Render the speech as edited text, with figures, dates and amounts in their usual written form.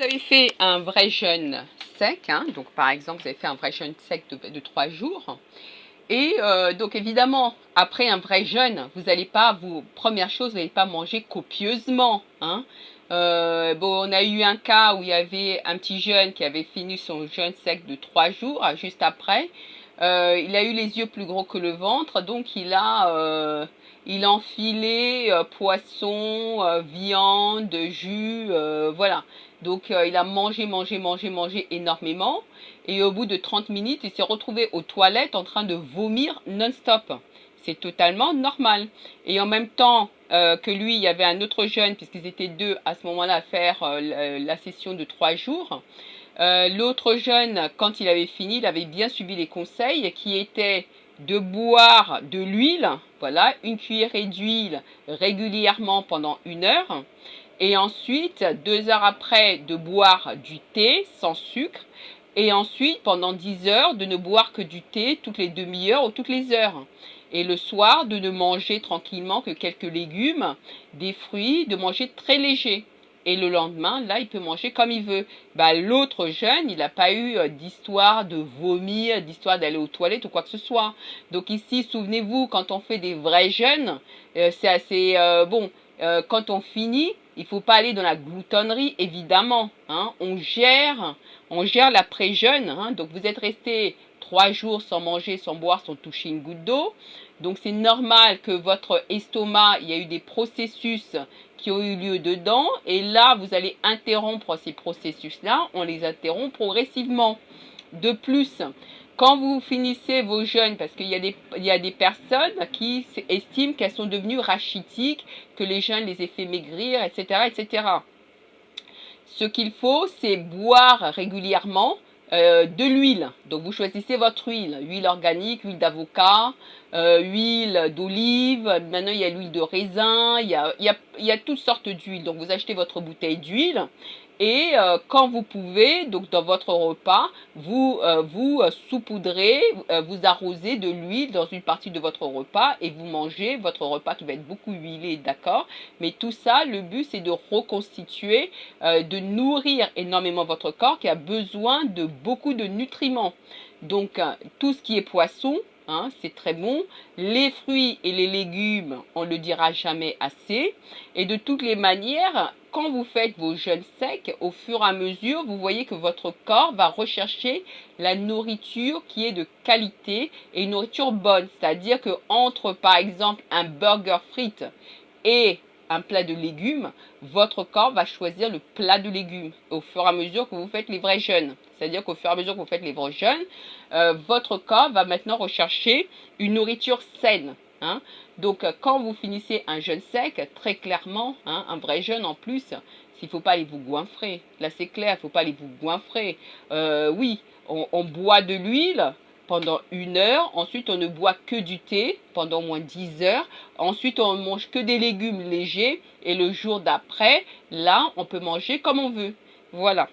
Vous avez fait un vrai jeûne sec, hein, donc par exemple, vous avez fait un vrai jeûne sec de 3 jours. Et donc évidemment, après un vrai jeûne, vous n'allez pas, première chose, vous n'allez pas manger copieusement. Hein. Bon, on a eu un cas où il y avait un petit jeune qui avait fini son jeûne sec de 3 jours, juste après. Il a eu les yeux plus gros que le ventre, donc il a enfilé poisson, viande, jus, voilà. Donc il a mangé énormément. Et au bout de 30 minutes, il s'est retrouvé aux toilettes en train de vomir non-stop. C'est totalement normal. Et en même temps que lui, il y avait un autre jeune, puisqu'ils étaient deux à ce moment-là à faire la session de 3 jours. L'autre jeune, quand il avait fini, il avait bien suivi les conseils qui étaient de boire de l'huile, voilà, une cuillerée d'huile régulièrement pendant 1 heure. Et ensuite, 2 heures après, de boire du thé sans sucre. Et ensuite, pendant 10 heures, de ne boire que du thé toutes les demi-heures ou toutes les heures. Et le soir, de ne manger tranquillement que quelques légumes, des fruits, de manger très léger. Et le lendemain, là, il peut manger comme il veut. Bah, l'autre jeune, il n'a pas eu d'histoire de vomir, d'histoire d'aller aux toilettes ou quoi que ce soit. Donc ici, souvenez-vous, quand on fait des vrais jeûnes, c'est assez bon. Quand on finit, il ne faut pas aller dans la gloutonnerie, évidemment. Hein. On gère l'après-jeûne. Hein. Donc vous êtes resté 3 jours sans manger, sans boire, sans toucher une goutte d'eau. Donc c'est normal que votre estomac, il y a eu des processus qui ont eu lieu dedans. Et là, vous allez interrompre ces processus-là. On les interrompt progressivement. De plus, quand vous finissez vos jeûnes, parce qu'il y a des personnes qui estiment qu'elles sont devenues rachitiques, que les jeûnes les aient fait maigrir, etc., etc. Ce qu'il faut, c'est boire régulièrement de l'huile. Donc vous choisissez votre huile, huile organique, huile d'avocat, huile d'olive, maintenant il y a l'huile de raisin, il y a toutes sortes d'huiles. Donc vous achetez votre bouteille d'huile et quand vous pouvez, donc dans votre repas, vous saupoudrez, vous arrosez de l'huile dans une partie de votre repas et vous mangez votre repas qui va être beaucoup huilé, d'accord? Mais tout ça, le but c'est de reconstituer, de nourrir énormément votre corps qui a besoin de beaucoup de nutriments. Donc tout ce qui est poisson, hein, c'est très bon. Les fruits et les légumes, on ne le dira jamais assez. Et de toutes les manières, quand vous faites vos jeûnes secs, au fur et à mesure, vous voyez que votre corps va rechercher la nourriture qui est de qualité et une nourriture bonne. C'est-à-dire que entre, par exemple, un burger frites et un plat de légumes, votre corps va choisir le plat de légumes au fur et à mesure que vous faites les vrais jeûnes. C'est-à-dire qu'au fur et à mesure que vous faites les vrais jeûnes, votre corps va maintenant rechercher une nourriture saine. Hein. Donc, quand vous finissez un jeûne sec, très clairement, hein, un vrai jeûne en plus, il ne faut pas aller vous goinfrer. Là, c'est clair, il ne faut pas aller vous goinfrer. Oui, on boit de l'huile pendant 1 heure. Ensuite, on ne boit que du thé pendant au moins 10 heures. Ensuite, on mange que des légumes légers. Et le jour d'après, là, on peut manger comme on veut. Voilà.